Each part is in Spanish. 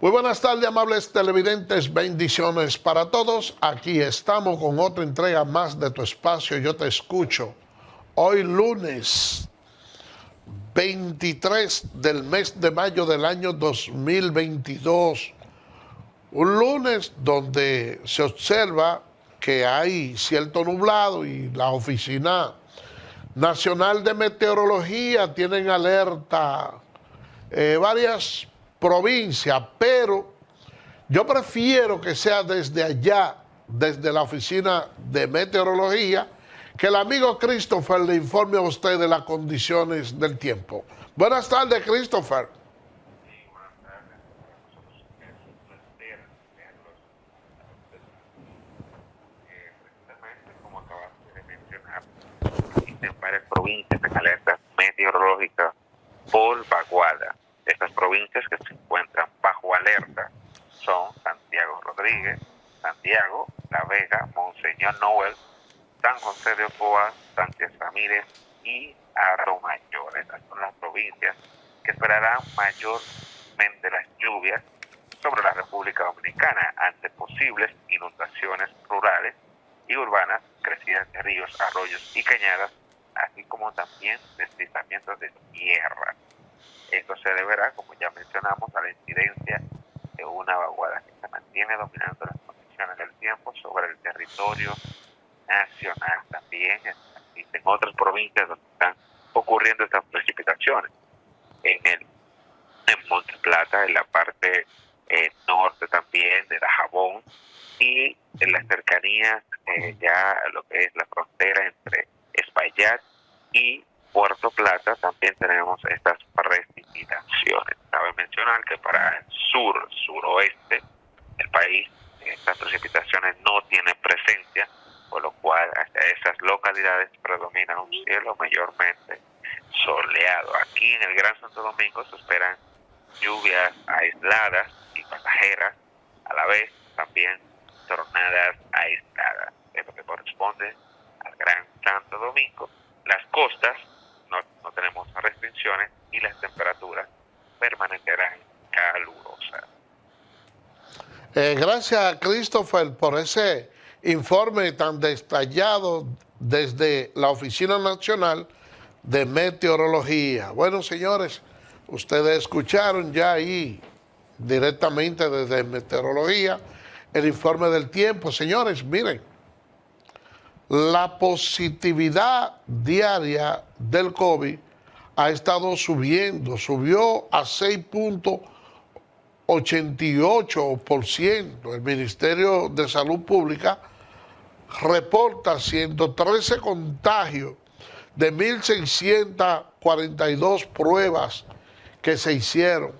Muy buenas tardes, amables televidentes, bendiciones para todos. Aquí estamos con otra entrega más de tu espacio, Yo Te Escucho. Hoy lunes 23 del mes de mayo del año 2022. Un lunes donde se observa que hay cierto nublado y la Oficina Nacional de Meteorología tienen alerta varias provincias, pero yo prefiero que sea desde allá, desde la Oficina de Meteorología, que el amigo Christopher le informe a usted de las condiciones del tiempo. Buenas tardes, Christopher. Sí, buenas tardes. Para nosotros es un placer tenerlos a ustedes aquí. Precisamente, como acabaste de mencionar, existen varias provincias en alerta meteorológica por vaguada. Estas provincias que se encuentran bajo alerta son Santiago Rodríguez, Santiago, La Vega, Monseñor Noel, San José de Ocoa, Sánchez Ramírez y Arromayor. Estas son las provincias que esperarán mayormente las lluvias sobre la República Dominicana ante posibles inundaciones rurales y urbanas, crecidas de ríos, arroyos y cañadas, así como también deslizamientos de tierra. Esto se deberá, como ya mencionamos, a la incidencia de una vaguada que se mantiene dominando las condiciones del tiempo sobre el territorio nacional. También existen otras provincias donde están ocurriendo estas precipitaciones. En Monte Plata, en la parte norte también de Dajabón y en las cercanías ya lo que es la frontera entre Espaillat y Puerto Plata también tenemos estas precipitaciones. Cabe mencionar que para el suroeste del país estas precipitaciones no tienen presencia, por lo cual hacia esas localidades predomina un cielo mayormente soleado. Aquí en el Gran Santo Domingo se esperan lluvias aisladas y pasajeras, a la vez también tornadas aisladas. Es lo que corresponde al Gran Santo Domingo. Las costas no tenemos restricciones y las temperaturas permanecerán calurosas. Gracias, Christopher, por ese informe tan detallado desde la Oficina Nacional de Meteorología. Bueno, señores, ustedes escucharon ya ahí directamente desde Meteorología el informe del tiempo. Señores, miren, la positividad diaria del COVID ha estado subiendo, subió a 6.88%. El Ministerio de Salud Pública reporta 113 contagios de 1.642 pruebas que se hicieron.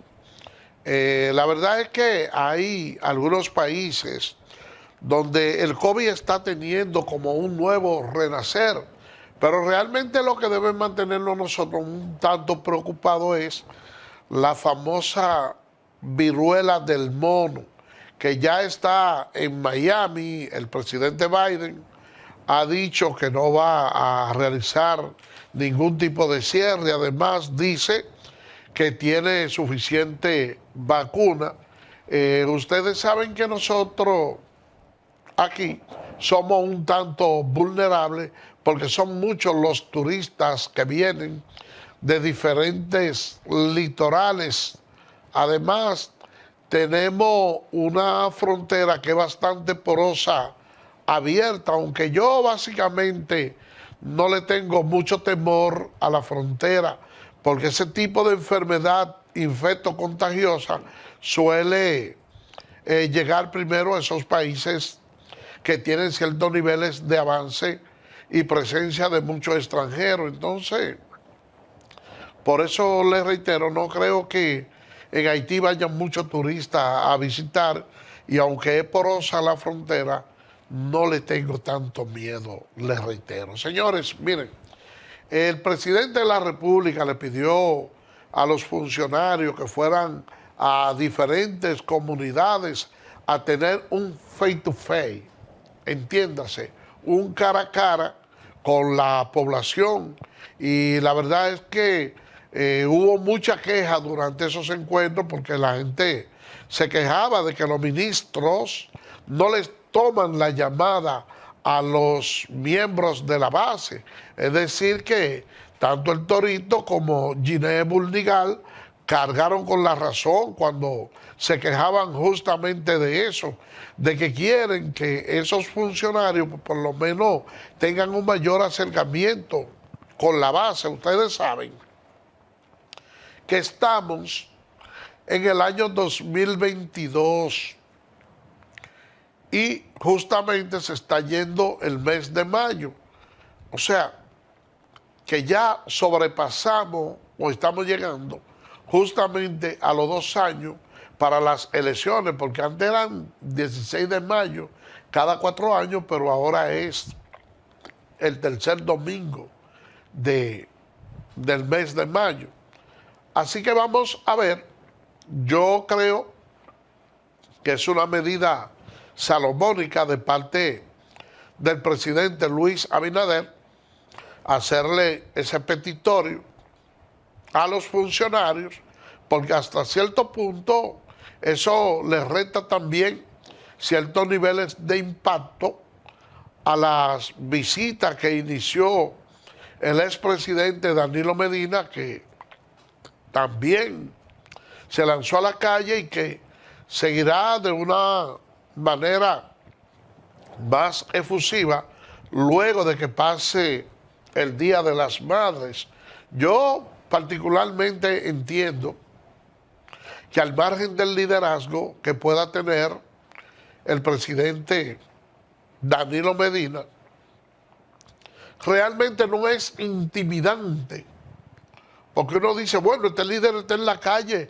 La verdad es que hay algunos países donde el COVID está teniendo como un nuevo renacer, pero realmente lo que debe mantenernos nosotros un tanto preocupados es la famosa viruela del mono, que ya está en Miami. El presidente Biden ha dicho que no va a realizar ningún tipo de cierre. Además, dice que tiene suficiente vacuna. Ustedes saben que nosotros aquí somos un tanto vulnerables porque son muchos los turistas que vienen de diferentes litorales. Además, tenemos una frontera que es bastante porosa, abierta, aunque yo básicamente no le tengo mucho temor a la frontera, porque ese tipo de enfermedad infecto-contagiosa suele llegar primero a esos países que tienen ciertos niveles de avance y presencia de muchos extranjeros. Entonces, por eso les reitero, no creo que en Haití vayan muchos turistas a visitar, y aunque es porosa la frontera, no le tengo tanto miedo, les reitero. Señores, miren, el presidente de la República le pidió a los funcionarios que fueran a diferentes comunidades a tener un face-to-face, entiéndase, un cara a cara con la población. Y la verdad es que Hubo mucha queja durante esos encuentros porque la gente se quejaba de que los ministros no les toman la llamada a los miembros de la base. Es decir, que tanto el Torito como Ginés Bulnigal cargaron con la razón cuando se quejaban justamente de eso, de que quieren que esos funcionarios por lo menos tengan un mayor acercamiento con la base. Ustedes saben que estamos en el año 2022 y justamente se está yendo el mes de mayo. O sea, que ya sobrepasamos o estamos llegando justamente a los 2 años para las elecciones, porque antes eran 16 de mayo cada 4 años, pero ahora es el tercer domingo del mes de mayo. Así que vamos a ver, yo creo que es una medida salomónica de parte del presidente Luis Abinader hacerle ese petitorio a los funcionarios, porque hasta cierto punto eso les resta también ciertos niveles de impacto a las visitas que inició el expresidente Danilo Medina, que también se lanzó a la calle y que seguirá de una manera más efusiva luego de que pase el Día de las Madres. Yo particularmente entiendo que al margen del liderazgo que pueda tener el presidente Danilo Medina, realmente no es intimidante. Porque uno dice, bueno, este líder está en la calle,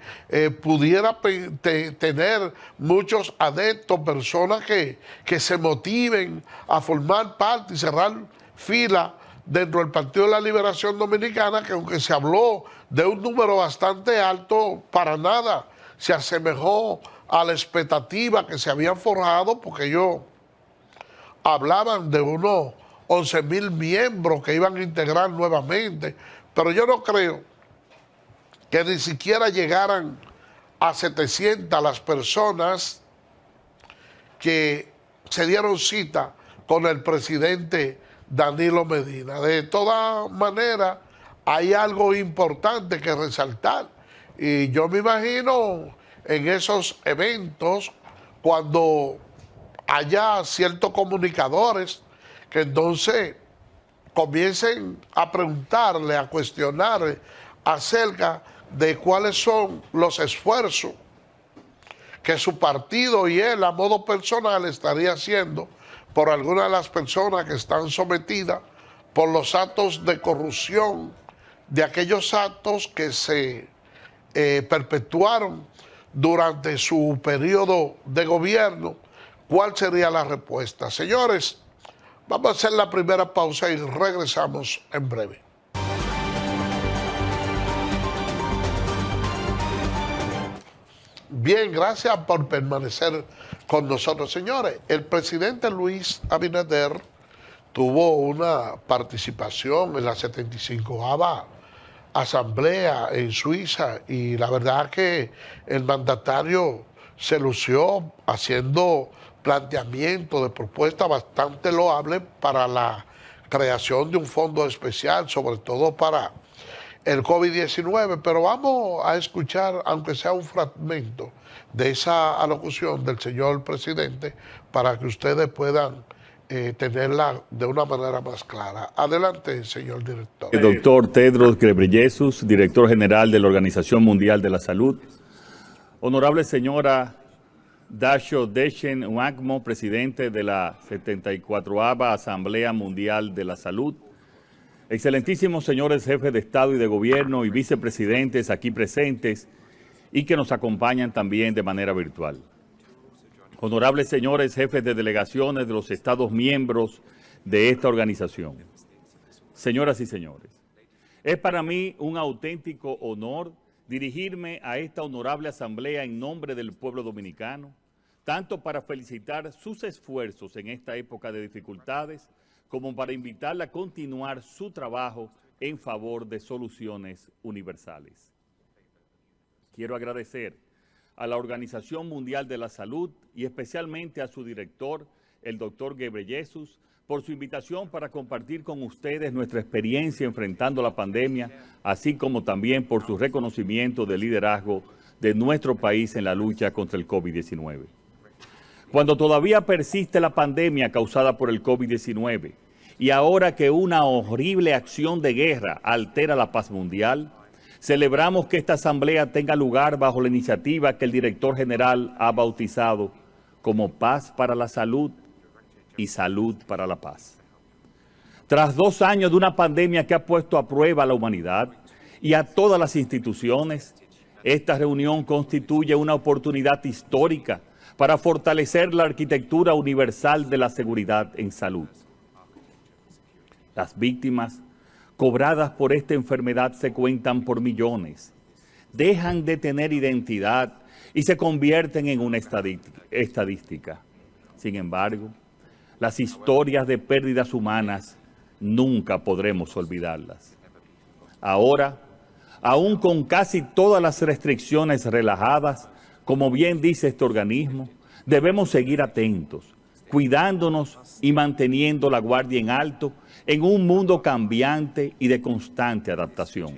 pudiera tener muchos adeptos, personas que se motiven a formar parte y cerrar fila dentro del Partido de la Liberación Dominicana, que aunque se habló de un número bastante alto, para nada se asemejó a la expectativa que se habían forjado, porque ellos hablaban de unos 11,000 miembros que iban a integrar nuevamente, pero yo no creo que ni siquiera llegaran a 700 las personas que se dieron cita con el presidente Danilo Medina. De todas maneras, hay algo importante que resaltar. Y yo me imagino en esos eventos, cuando haya ciertos comunicadores que entonces comiencen a preguntarle, a cuestionarle acerca de cuáles son los esfuerzos que su partido y él a modo personal estaría haciendo por algunas de las personas que están sometidas por los actos de corrupción, de aquellos actos que se perpetuaron durante su periodo de gobierno. ¿Cuál sería la respuesta? Señores, vamos a hacer la primera pausa y regresamos en breve. Bien, gracias por permanecer con nosotros. Señores, el presidente Luis Abinader tuvo una participación en la 75ª Asamblea en Suiza y la verdad que el mandatario se lució haciendo planteamientos de propuestas bastante loables para la creación de un fondo especial, sobre todo para el COVID-19, pero vamos a escuchar, aunque sea un fragmento de esa alocución del señor presidente, para que ustedes puedan tenerla de una manera más clara. Adelante, señor director. El doctor Tedros Ghebreyesus, director general de la Organización Mundial de la Salud. Honorable señora Dasho Dechen Uagmo, presidente de la 74ª Asamblea Mundial de la Salud. Excelentísimos señores jefes de Estado y de Gobierno y vicepresidentes aquí presentes y que nos acompañan también de manera virtual. Honorables señores jefes de delegaciones de los Estados miembros de esta organización. Señoras y señores, es para mí un auténtico honor dirigirme a esta honorable asamblea en nombre del pueblo dominicano, tanto para felicitar sus esfuerzos en esta época de dificultades, como para invitarla a continuar su trabajo en favor de soluciones universales. Quiero agradecer a la Organización Mundial de la Salud y especialmente a su director, el doctor Ghebreyesus, por su invitación para compartir con ustedes nuestra experiencia enfrentando la pandemia, así como también por su reconocimiento de liderazgo de nuestro país en la lucha contra el COVID-19. Cuando todavía persiste la pandemia causada por el COVID-19 y ahora que una horrible acción de guerra altera la paz mundial, celebramos que esta asamblea tenga lugar bajo la iniciativa que el director general ha bautizado como Paz para la Salud y Salud para la Paz. Tras 2 años de una pandemia que ha puesto a prueba a la humanidad y a todas las instituciones, esta reunión constituye una oportunidad histórica para fortalecer la arquitectura universal de la seguridad en salud. Las víctimas cobradas por esta enfermedad se cuentan por millones, dejan de tener identidad y se convierten en una estadística. Sin embargo, las historias de pérdidas humanas nunca podremos olvidarlas. Ahora, aún con casi todas las restricciones relajadas, como bien dice este organismo, debemos seguir atentos, cuidándonos y manteniendo la guardia en alto en un mundo cambiante y de constante adaptación.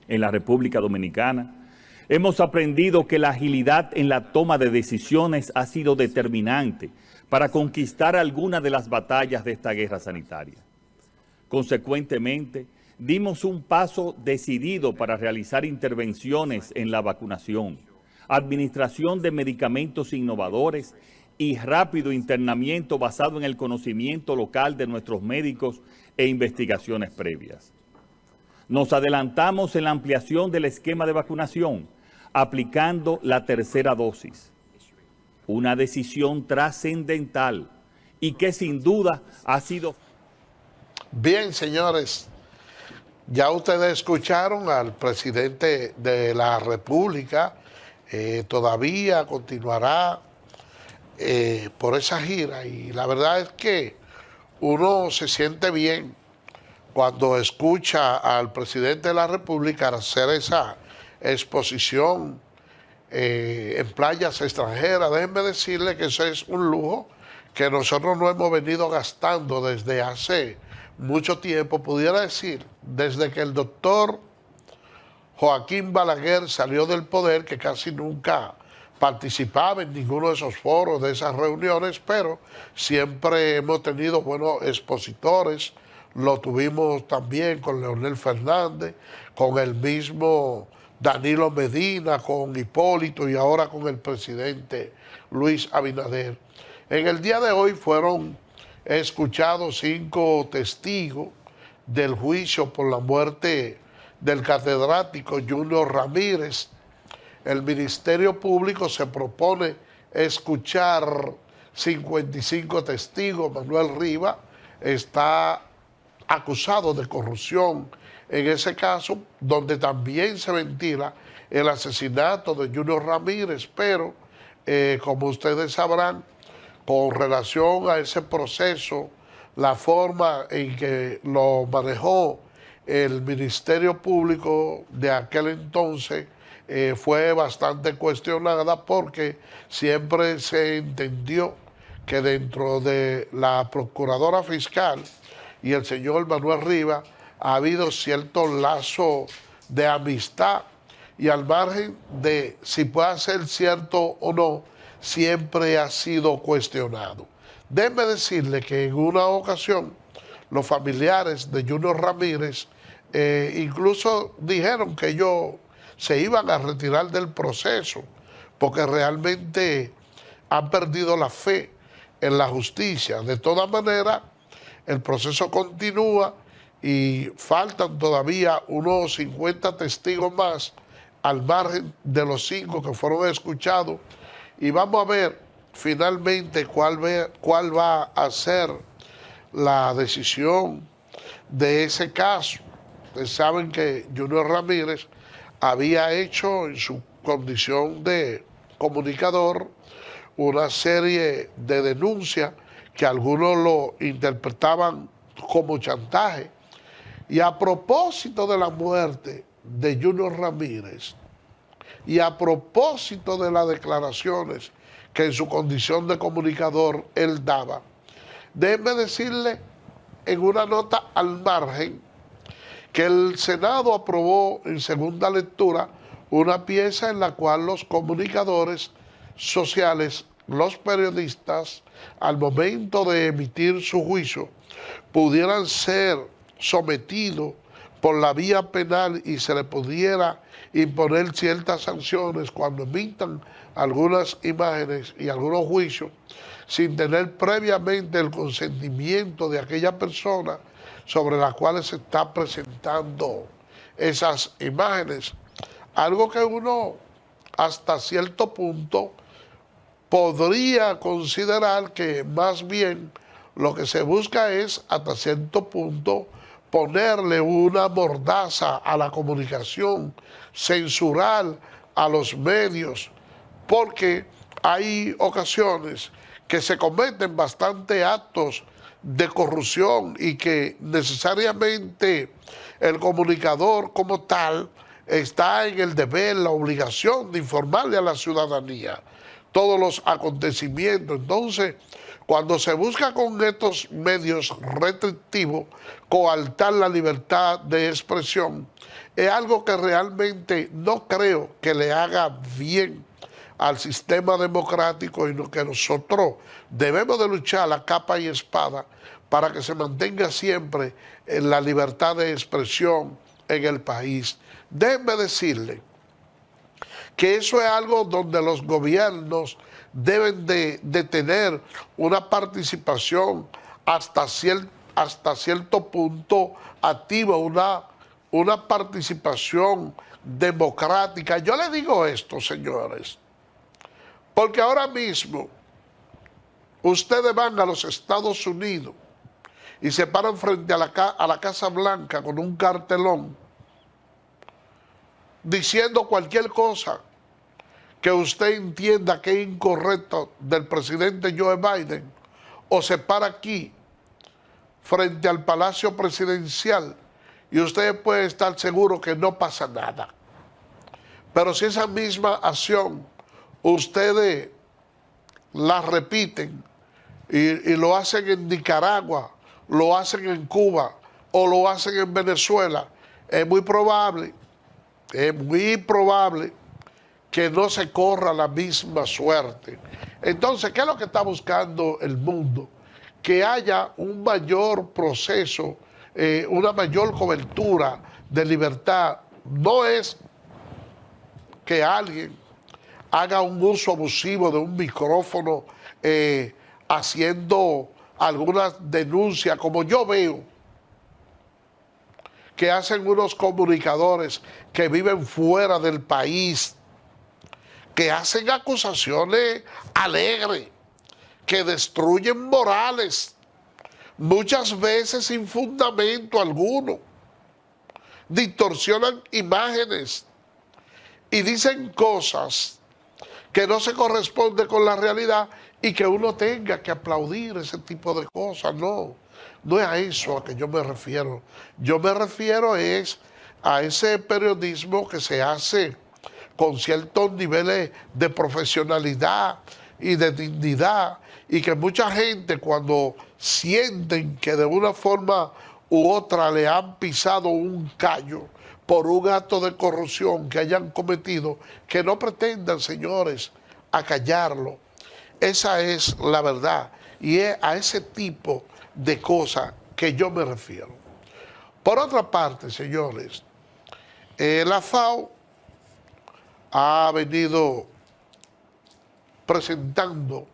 En la República Dominicana, hemos aprendido que la agilidad en la toma de decisiones ha sido determinante para conquistar algunas de las batallas de esta guerra sanitaria. Consecuentemente, dimos un paso decidido para realizar intervenciones en la vacunación, administración de medicamentos innovadores y rápido internamiento basado en el conocimiento local de nuestros médicos e investigaciones previas. Nos adelantamos en la ampliación del esquema de vacunación, aplicando la tercera dosis. Una decisión trascendental y que sin duda ha sido... Bien, señores, ya ustedes escucharon al presidente de la República, todavía continuará por esa gira y la verdad es que uno se siente bien cuando escucha al presidente de la República hacer esa exposición en playas extranjeras. Déjenme decirle que eso es un lujo que nosotros no hemos venido gastando desde hace mucho tiempo, pudiera decir, desde que el doctor Joaquín Balaguer salió del poder, que casi nunca participaba en ninguno de esos foros, de esas reuniones, pero siempre hemos tenido buenos expositores. Lo tuvimos también con Leonel Fernández, con el mismo Danilo Medina, con Hipólito y ahora con el presidente Luis Abinader. En el día de hoy fueron escuchados 5 testigos del juicio por la muerte del catedrático Junior Ramírez. El Ministerio Público se propone escuchar 55 testigos. Manuel Rivas está acusado de corrupción en ese caso, donde también se ventila el asesinato de Junior Ramírez, pero como ustedes sabrán, con relación a ese proceso, la forma en que lo manejó el Ministerio Público de aquel entonces fue bastante cuestionada porque siempre se entendió que dentro de la Procuradora Fiscal y el señor Manuel Rivas ha habido cierto lazo de amistad y al margen de si puede ser cierto o no, siempre ha sido cuestionado. Déjeme decirle que en una ocasión los familiares de Junior Ramírez incluso dijeron que ellos se iban a retirar del proceso porque realmente han perdido la fe en la justicia. De todas maneras, el proceso continúa y faltan todavía unos 50 testigos más al margen de los 5 que fueron escuchados y vamos a ver finalmente cuál va a ser la decisión de ese caso. Ustedes saben que Junior Ramírez había hecho en su condición de comunicador una serie de denuncias que algunos lo interpretaban como chantaje, Y a propósito de la muerte de Junior Ramírez, y a propósito de las declaraciones que en su condición de comunicador él daba, déjeme decirle en una nota al margen que el Senado aprobó en segunda lectura una pieza en la cual los comunicadores sociales, los periodistas, al momento de emitir su juicio, pudieran ser sometidos por la vía penal y se le pudiera imponer ciertas sanciones cuando emitan algunas imágenes y algunos juicios sin tener previamente el consentimiento de aquella persona sobre las cuales se está presentando esas imágenes. Algo que uno hasta cierto punto podría considerar que más bien lo que se busca es hasta cierto punto ponerle una mordaza a la comunicación, censurar a los medios, porque hay ocasiones que se cometen bastante actos de corrupción y que necesariamente el comunicador como tal está en el deber, la obligación de informarle a la ciudadanía todos los acontecimientos. Entonces, cuando se busca con estos medios restrictivos coartar la libertad de expresión, es algo que realmente no creo que le haga bien al sistema democrático, y lo que nosotros debemos de luchar a capa y espada para que se mantenga siempre en la libertad de expresión en el país. Déjenme decirle que eso es algo donde los gobiernos deben de tener una participación hasta cierto punto activa, una participación democrática. Yo le digo esto, señores, porque ahora mismo ustedes van a los Estados Unidos y se paran frente a la Casa Blanca con un cartelón diciendo cualquier cosa que usted entienda que es incorrecto del presidente Joe Biden, o se para aquí frente al Palacio Presidencial y ustedes pueden estar seguros que no pasa nada. Pero si esa misma acción ustedes la repiten y lo hacen en Nicaragua, lo hacen en Cuba o lo hacen en Venezuela, es muy probable que no se corra la misma suerte. Entonces, ¿qué es lo que está buscando el mundo? Que haya un mayor proceso, una mayor cobertura de libertad. No es que alguien haga un uso abusivo de un micrófono haciendo algunas denuncias, como yo veo que hacen unos comunicadores que viven fuera del país, que hacen acusaciones alegres, que destruyen morales, muchas veces sin fundamento alguno, distorsionan imágenes y dicen cosas que no se corresponden con la realidad y que uno tenga que aplaudir ese tipo de cosas. No es a eso a que yo me refiero. Yo me refiero a ese periodismo que se hace con ciertos niveles de profesionalidad y de dignidad, y que mucha gente, cuando sienten que de una forma u otra le han pisado un callo por un acto de corrupción que hayan cometido, que no pretendan, señores, acallarlo. Esa es la verdad, y es a ese tipo de cosas que yo me refiero. Por otra parte, señores, la FAO ha venido presentando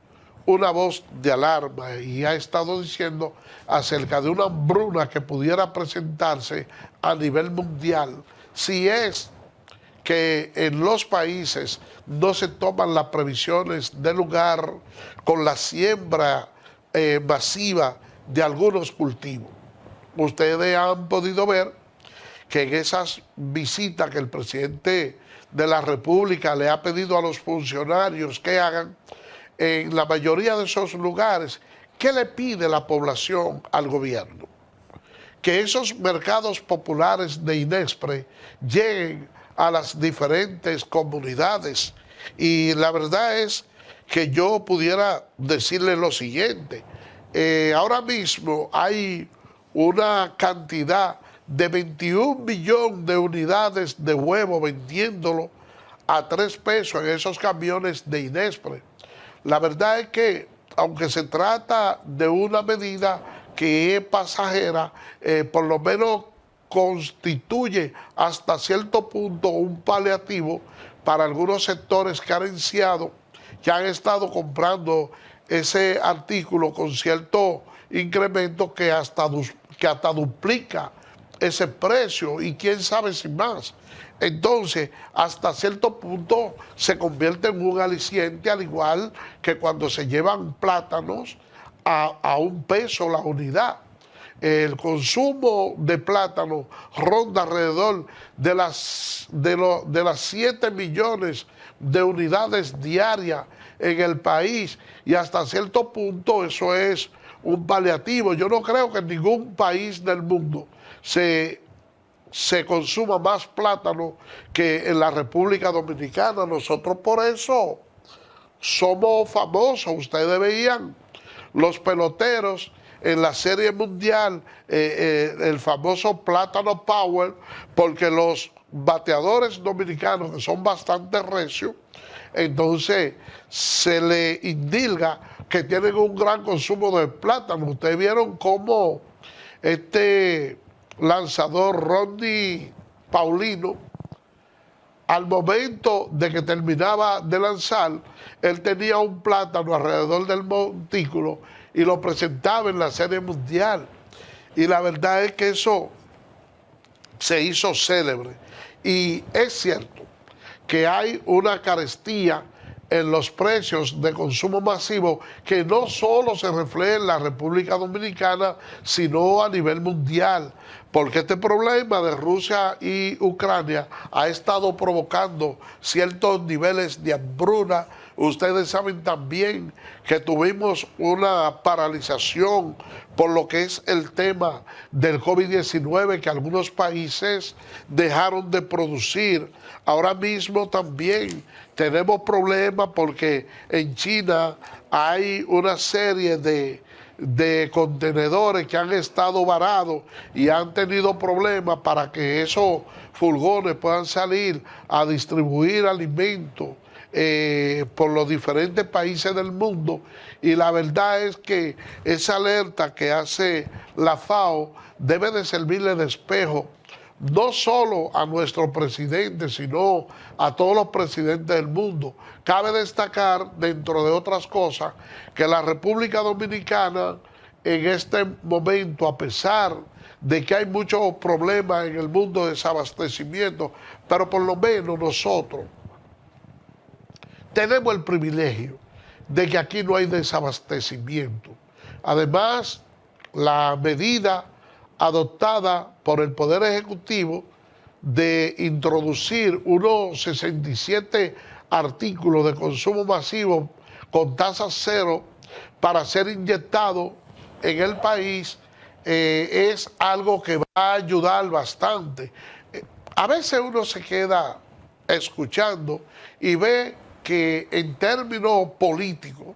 una voz de alarma y ha estado diciendo acerca de una hambruna que pudiera presentarse a nivel mundial si es que en los países no se toman las previsiones de lugar con la siembra masiva de algunos cultivos. Ustedes han podido ver que en esas visitas que el presidente de la República le ha pedido a los funcionarios que hagan, en la mayoría de esos lugares, ¿qué le pide la población al gobierno? que esos mercados populares de Inespre lleguen a las diferentes comunidades. Y la verdad es que yo pudiera decirle lo siguiente. Ahora mismo hay una cantidad de 21 millones de unidades de huevo vendiéndolo a 3 pesos en esos camiones de Inespre. La verdad es que, aunque se trata de una medida que es pasajera, por lo menos constituye hasta cierto punto un paliativo para algunos sectores carenciados que han estado comprando ese artículo con cierto incremento que hasta duplica ese precio y quién sabe si más. Entonces, hasta cierto punto se convierte en un aliciente, al igual que cuando se llevan plátanos a 1 peso la unidad. El consumo de plátano ronda alrededor de las 7 millones de unidades diarias en el país, y hasta cierto punto eso es un paliativo. Yo no creo que en ningún país del mundo se consuma más plátano que en la República Dominicana. Nosotros por eso somos famosos. Ustedes veían los peloteros en la Serie Mundial, el famoso Plátano Power, porque los bateadores dominicanos, que son bastante recios, entonces se le indilga que tienen un gran consumo de plátano. Ustedes vieron cómo este lanzador Ronnie Paulino, al momento de que terminaba de lanzar, él tenía un plátano alrededor del montículo y lo presentaba en la Serie Mundial. Y la verdad es que eso se hizo célebre. Y es cierto que hay una carestía en los precios de consumo masivo que no solo se refleja en la República Dominicana, sino a nivel mundial, porque este problema de Rusia y Ucrania ha estado provocando ciertos niveles de hambruna. Ustedes saben también que tuvimos una paralización por lo que es el tema del COVID-19, que algunos países dejaron de producir. Ahora mismo también tenemos problemas porque en China hay una serie de contenedores que han estado varados y han tenido problemas para que esos furgones puedan salir a distribuir alimentos por los diferentes países del mundo. Y la verdad es que esa alerta que hace la FAO debe de servirle de espejo no solo a nuestro presidente, sino a todos los presidentes del mundo. Cabe destacar, dentro de otras cosas, que la República Dominicana en este momento, a pesar de que hay muchos problemas en el mundo de desabastecimiento, pero por lo menos nosotros tenemos el privilegio de que aquí no hay desabastecimiento. Además, la medida adoptada por el Poder Ejecutivo de introducir unos 67 artículos de consumo masivo con tasa cero para ser inyectado en el país es algo que va a ayudar bastante. A veces uno se queda escuchando y ve que en términos políticos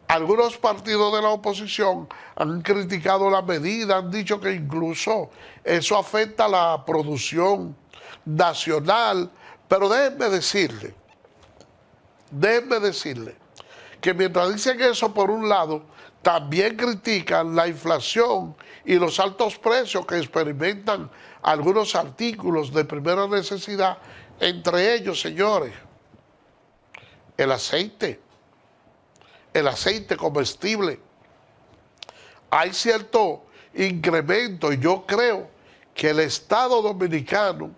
algunos partidos de la oposición han criticado la medida, han dicho que incluso eso afecta a la producción nacional, pero déjenme decirle que mientras dicen eso por un lado, también critican la inflación y los altos precios que experimentan algunos artículos de primera necesidad, entre ellos, señores, el aceite comestible. Hay cierto incremento y yo creo que el Estado Dominicano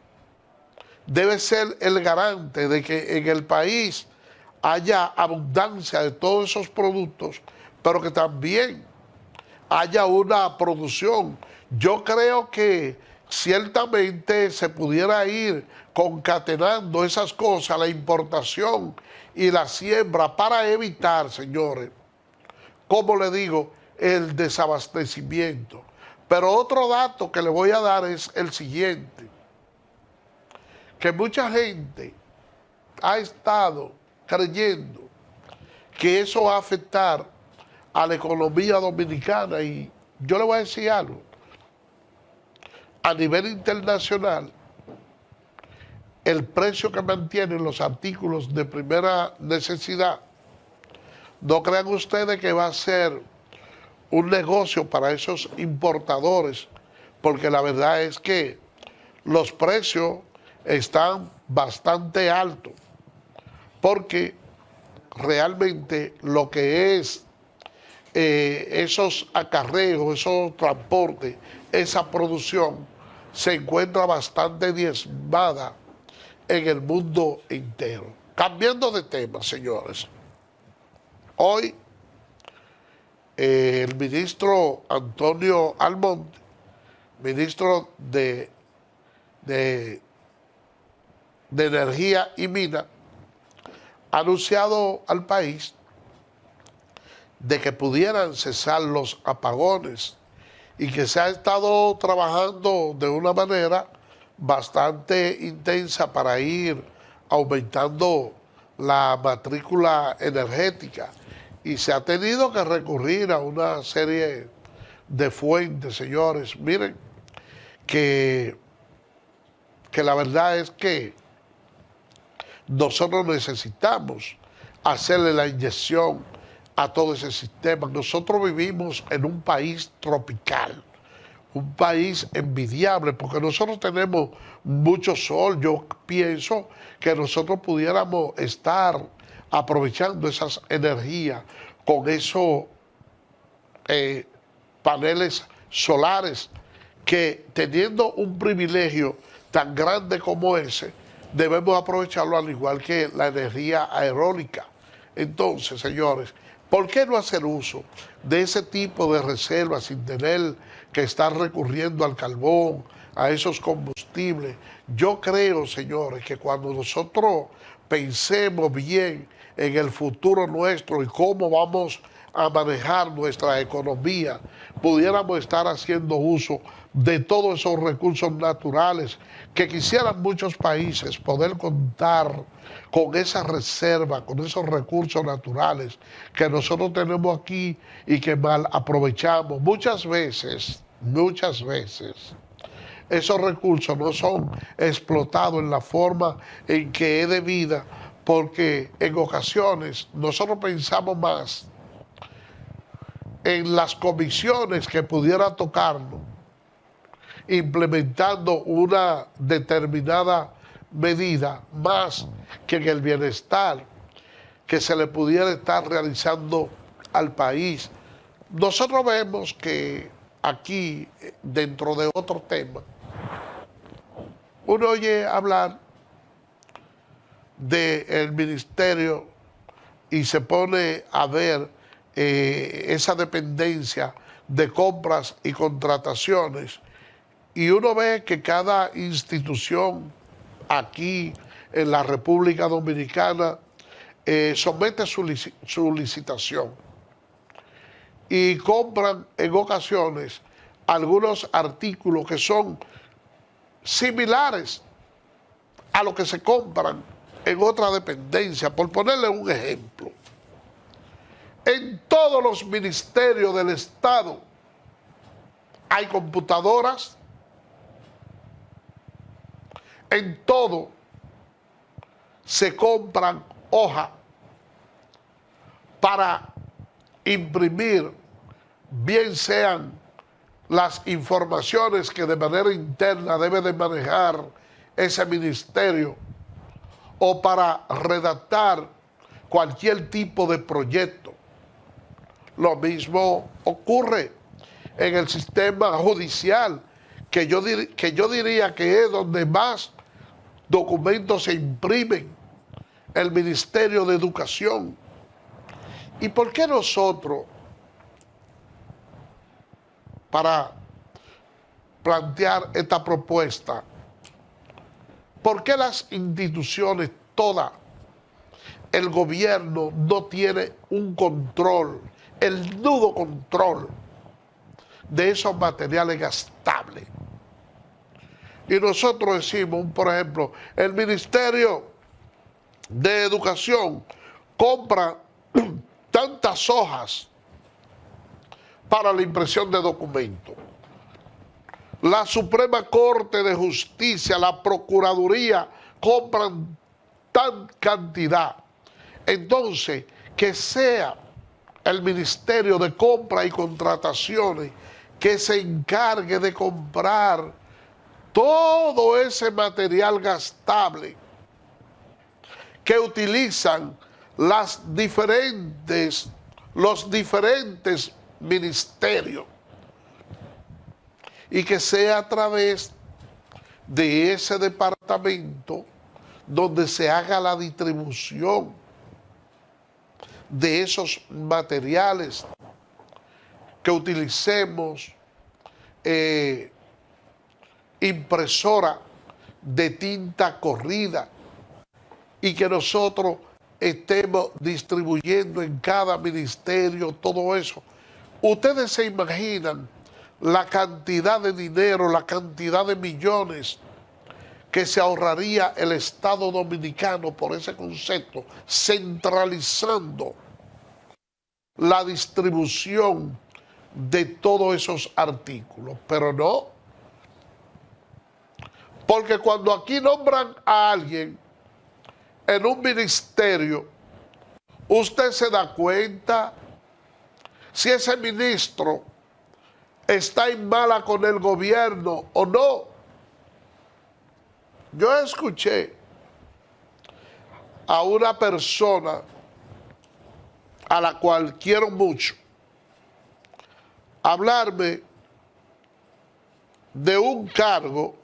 debe ser el garante de que en el país haya abundancia de todos esos productos, pero que también haya una producción. Yo creo que ciertamente se pudiera ir concatenando esas cosas, la importación y la siembra, para evitar, señores, como le digo, el desabastecimiento. Pero otro dato que le voy a dar es el siguiente, que mucha gente ha estado creyendo que eso va a afectar a la economía dominicana, y yo le voy a decir algo. A nivel internacional, el precio que mantienen los artículos de primera necesidad, no crean ustedes que va a ser un negocio para esos importadores, porque la verdad es que los precios están bastante altos, porque realmente lo que es esos acarreos, esos transportes, esa producción se encuentra bastante diezmada en el mundo entero. Cambiando de tema, señores, hoy el ministro Antonio Almonte, ministro de Energía y Minas, ha anunciado al país de que pudieran cesar los apagones y que se ha estado trabajando de una manera bastante intensa para ir aumentando la matrícula energética, y se ha tenido que recurrir a una serie de fuentes, señores. Miren que la verdad es que nosotros necesitamos hacerle la inyección a todo ese sistema. Nosotros vivimos en un país tropical, un país envidiable, porque nosotros tenemos mucho sol. Yo pienso que nosotros pudiéramos estar aprovechando esas energías con esos paneles solares, que teniendo un privilegio tan grande como ese, debemos aprovecharlo, al igual que la energía eólica. Entonces, señores, ¿por qué no hacer uso de ese tipo de reservas sin tener que estar recurriendo al carbón, a esos combustibles? Yo creo, señores, que cuando nosotros pensemos bien en el futuro nuestro y cómo vamos a manejar nuestra economía, pudiéramos estar haciendo uso de todos esos recursos naturales que quisieran muchos países poder contar con esa reserva, con esos recursos naturales que nosotros tenemos aquí y que mal aprovechamos. Muchas veces, esos recursos no son explotados en la forma en que es debida, porque en ocasiones nosotros pensamos más en las comisiones que pudiera tocarnos implementando una determinada medida, más que en el bienestar que se le pudiera estar realizando al país. Nosotros vemos que aquí, dentro de otro tema, uno oye hablar del ministerio y se pone a ver esa dependencia de compras y contrataciones, y uno ve que cada institución aquí en la República Dominicana somete su licitación y compran en ocasiones algunos artículos que son similares a lo que se compran en otra dependencia. Por ponerle un ejemplo, en todos los ministerios del Estado hay computadoras, en todo se compran hojas para imprimir, bien sean las informaciones que de manera interna debe de manejar ese ministerio, o para redactar cualquier tipo de proyecto. Lo mismo ocurre en el sistema judicial, que yo diría que es donde más documentos se imprimen, el Ministerio de Educación. ¿Y por qué nosotros, para plantear esta propuesta, por qué las instituciones todas, el gobierno no tiene un control, el nudo control de esos materiales gastables. Y nosotros decimos, por ejemplo, el Ministerio de Educación compra tantas hojas para la impresión de documentos. La Suprema Corte de Justicia, la Procuraduría compran tan cantidad. Entonces, que sea el Ministerio de Compra y Contrataciones que se encargue de comprar todo ese material gastable que utilizan los diferentes ministerios, y que sea a través de ese departamento donde se haga la distribución de esos materiales, que utilicemos impresora de tinta corrida y que nosotros estemos distribuyendo en cada ministerio todo eso. Ustedes se imaginan la cantidad de dinero, la cantidad de millones que se ahorraría el Estado Dominicano por ese concepto, centralizando la distribución de todos esos artículos. Pero no, porque cuando aquí nombran a alguien en un ministerio, usted se da cuenta si ese ministro está en mala con el gobierno o no. Yo escuché a una persona a la cual quiero mucho hablarme de un cargo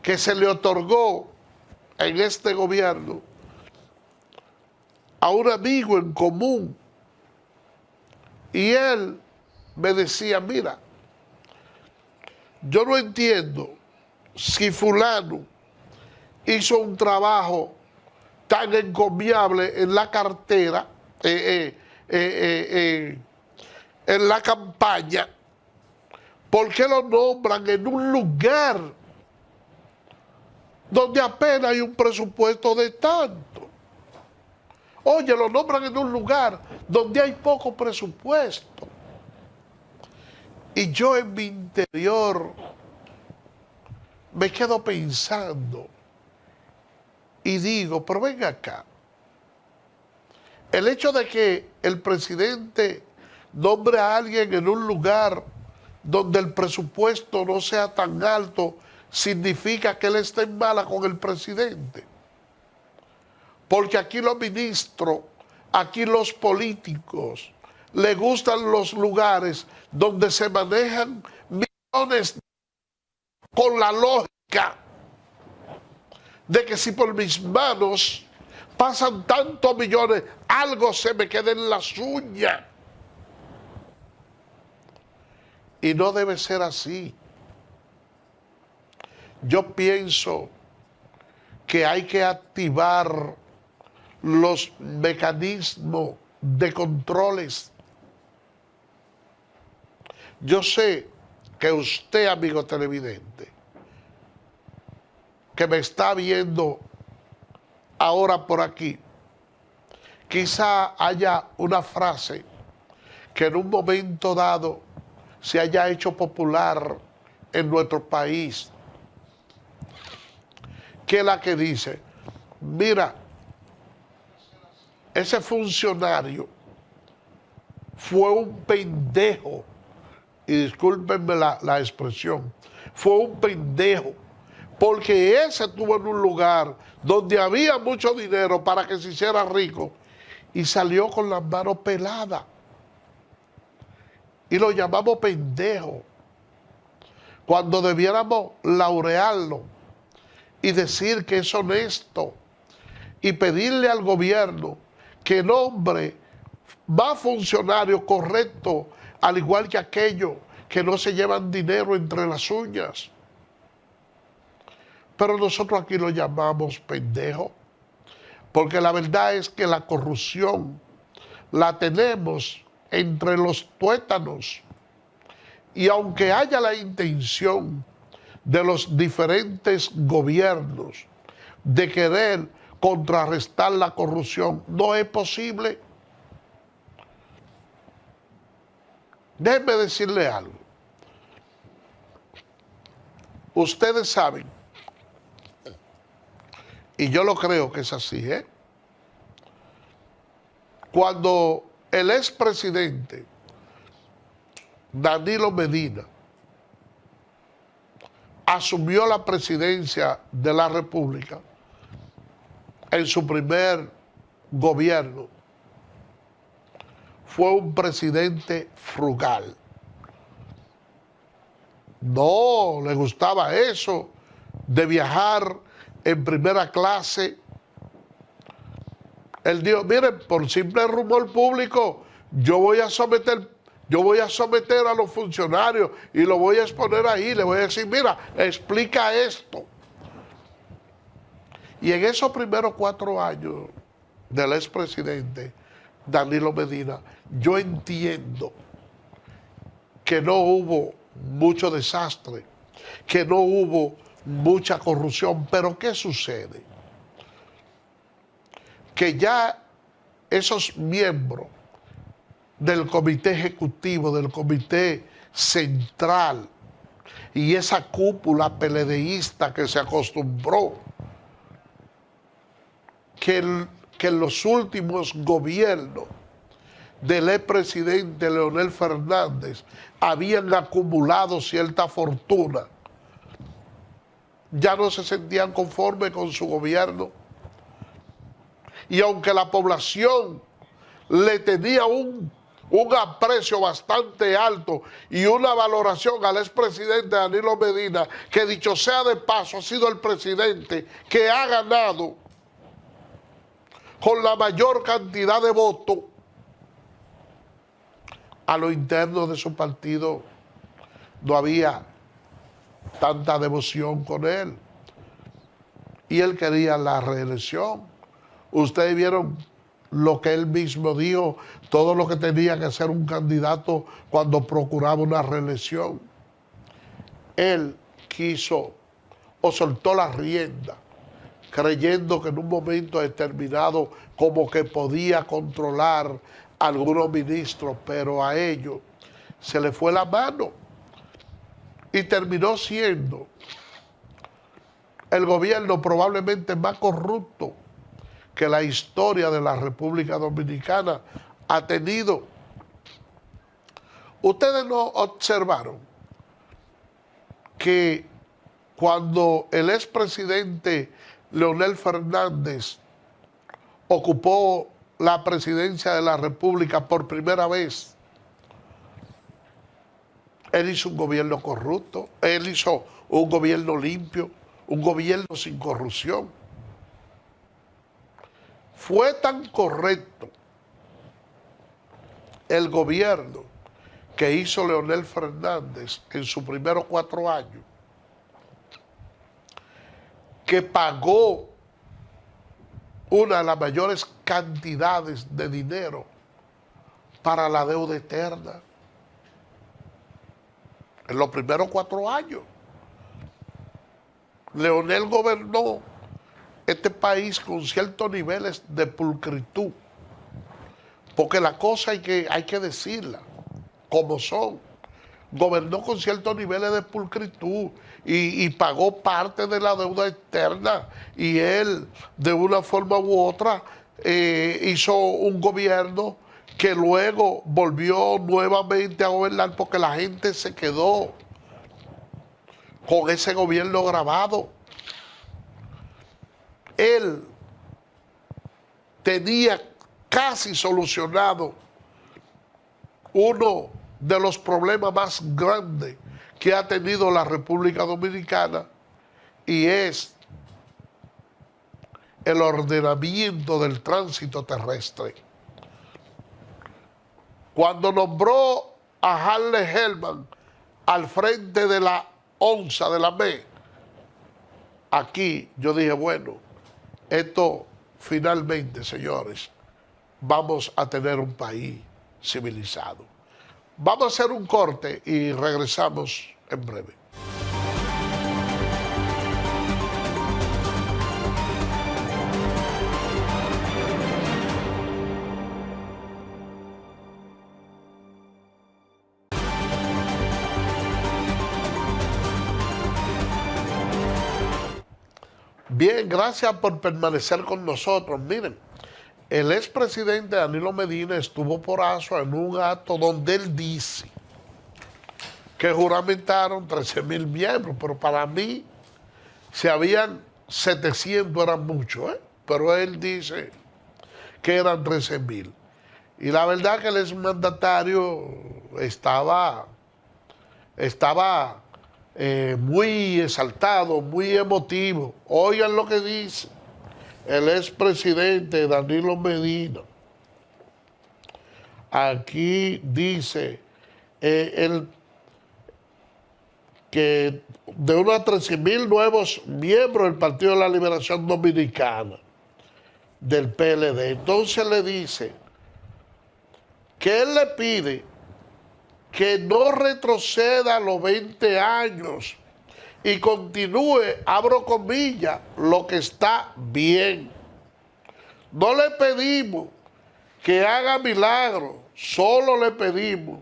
que se le otorgó en este gobierno a un amigo en común, y él me decía: mira, yo no entiendo si fulano hizo un trabajo tan encomiable en la cartera, en la campaña, ¿por qué lo nombran en un lugar donde apenas hay un presupuesto de tanto? Oye, lo nombran en un lugar donde hay poco presupuesto. Y yo en mi interior me quedo pensando y digo, pero ven acá, el hecho de que el presidente nombre a alguien en un lugar donde el presupuesto no sea tan alto, significa que él está en mala con el presidente. Porque aquí los ministros, aquí los políticos, les gustan los lugares donde se manejan millones con la lógica de que si por mis manos pasan tantos millones, algo se me queda en las uñas. Y no debe ser así. Yo pienso que hay que activar los mecanismos de controles. Yo sé que usted, amigo televidente, que me está viendo ahora por aquí, quizá haya una frase que en un momento dado se haya hecho popular en nuestro país, que es la que dice: mira, ese funcionario fue un pendejo, y discúlpenme la expresión, fue un pendejo, porque ese estuvo en un lugar donde había mucho dinero para que se hiciera rico y salió con las manos peladas. Y lo llamamos pendejo, cuando debiéramos laurearlo y decir que es honesto y pedirle al gobierno que nombre más funcionarios correctos, al igual que aquellos que no se llevan dinero entre las uñas. Pero nosotros aquí lo llamamos pendejo, porque la verdad es que la corrupción la tenemos entre los tuétanos, Y aunque haya la intención de los diferentes gobiernos de querer contrarrestar la corrupción, no es posible. Déjenme decirle algo. Ustedes saben, y yo lo creo que es así, cuando el expresidente Danilo Medina asumió la presidencia de la República en su primer gobierno, fue un presidente frugal. No le gustaba eso de viajar en primera clase. Él dijo, miren, por simple rumor público, yo voy a someter a los funcionarios y lo voy a exponer ahí, le voy a decir, mira, explica esto. Y en esos primeros 4 años del expresidente Danilo Medina, yo entiendo que no hubo mucho desastre, que no hubo mucha corrupción, pero ¿qué sucede? Que ya esos miembros del comité ejecutivo, del comité central y esa cúpula peledeísta que se acostumbró que en los últimos gobiernos del expresidente Leonel Fernández habían acumulado cierta fortuna, ya no se sentían conformes con su gobierno. Y aunque la población le tenía un aprecio bastante alto y una valoración al expresidente Danilo Medina, que dicho sea de paso ha sido el presidente que ha ganado con la mayor cantidad de votos, a lo interno de su partido no había tanta devoción con él. Y él quería la reelección. Ustedes vieron lo que él mismo dijo, todo lo que tenía que hacer un candidato cuando procuraba una reelección. Él quiso o soltó la rienda, creyendo que en un momento determinado como que podía controlar a algunos ministros, pero a ellos se le fue la mano y terminó siendo el gobierno probablemente más corrupto que la historia de la República Dominicana ha tenido. Ustedes no observaron que cuando el expresidente Leonel Fernández ocupó la presidencia de la República por primera vez, él hizo un gobierno corrupto, él hizo un gobierno limpio, un gobierno sin corrupción. Fue tan correcto el gobierno que hizo Leonel Fernández en sus primeros 4 años, que pagó una de las mayores cantidades de dinero para la deuda eterna. En los primeros 4 años, Leonel gobernó este país con ciertos niveles de pulcritud, porque la cosa hay que decirla como son. Gobernó con ciertos niveles de pulcritud y pagó parte de la deuda externa, y él de una forma u otra hizo un gobierno que luego volvió nuevamente a gobernar porque la gente se quedó con ese gobierno grabado. Él tenía casi solucionado uno de los problemas más grandes que ha tenido la República Dominicana, y es el ordenamiento del tránsito terrestre. Cuando nombró a Harley Hellman al frente de la ONSA, de la ME, aquí yo dije, bueno, esto finalmente, señores, vamos a tener un país civilizado. Vamos a hacer un corte y regresamos en breve. Bien, gracias por permanecer con nosotros. Miren, el expresidente Danilo Medina estuvo por ASO en un acto donde él dice que juramentaron 13,000 miembros, pero para mí, si habían 700 eran muchos, pero él dice que eran 13,000. Y la verdad que el exmandatario estaba muy exaltado, muy emotivo. Oigan lo que dice el expresidente Danilo Medina. Aquí dice que de unos 13,000 nuevos miembros del Partido de la Liberación Dominicana, del PLD. Entonces le dice que él le pide que no retroceda los 20 años y continúe, abro comillas, lo que está bien. No le pedimos que haga milagros, solo le pedimos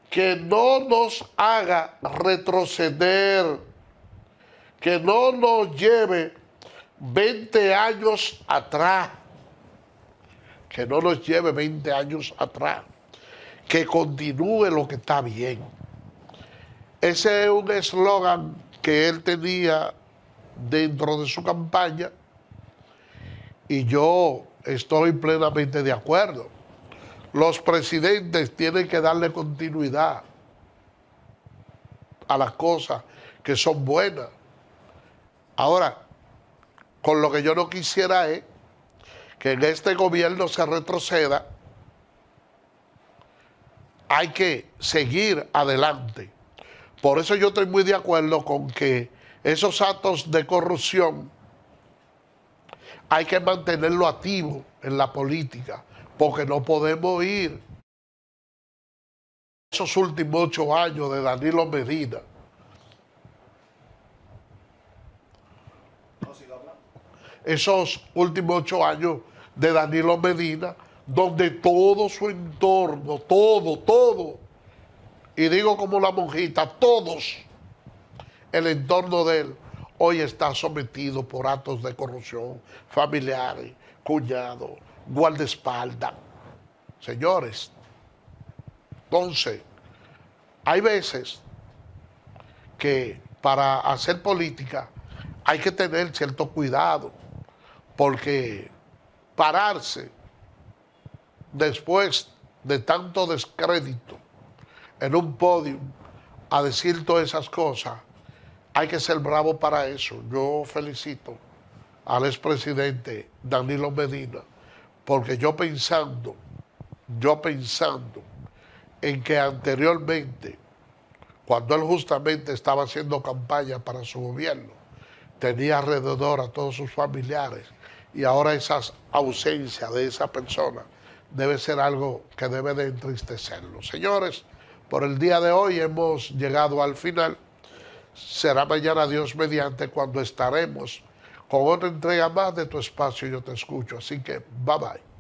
que no nos haga retroceder, que no nos lleve 20 años atrás, que no nos lleve 20 años atrás, que continúe lo que está bien. Ese es un eslogan que él tenía dentro de su campaña y yo estoy plenamente de acuerdo. Los presidentes tienen que darle continuidad a las cosas que son buenas. Ahora, con lo que yo no quisiera es que en este gobierno se retroceda. Hay que seguir adelante. Por eso yo estoy muy de acuerdo con que esos actos de corrupción hay que mantenerlo activo en la política, porque no podemos ir esos últimos 8 años de Danilo Medina. Esos últimos 8 años de Danilo Medina, donde todo su entorno, todo, y digo como la monjita, todos, el entorno de él, hoy está sometido por actos de corrupción, familiares, cuñados, guardaespaldas. Señores, entonces, hay veces que para hacer política hay que tener cierto cuidado, porque pararse después de tanto descrédito en un podio a decir todas esas cosas, hay que ser bravo para eso. Yo felicito al expresidente Danilo Medina, porque yo pensando en que anteriormente, cuando él justamente estaba haciendo campaña para su gobierno, tenía alrededor a todos sus familiares, y ahora esa ausencia de esa persona debe ser algo que debe de entristecerlo. Señores, por el día de hoy hemos llegado al final. Será mañana, Dios mediante, cuando estaremos con otra entrega más de Tu Espacio Yo Te Escucho. Así que, bye bye.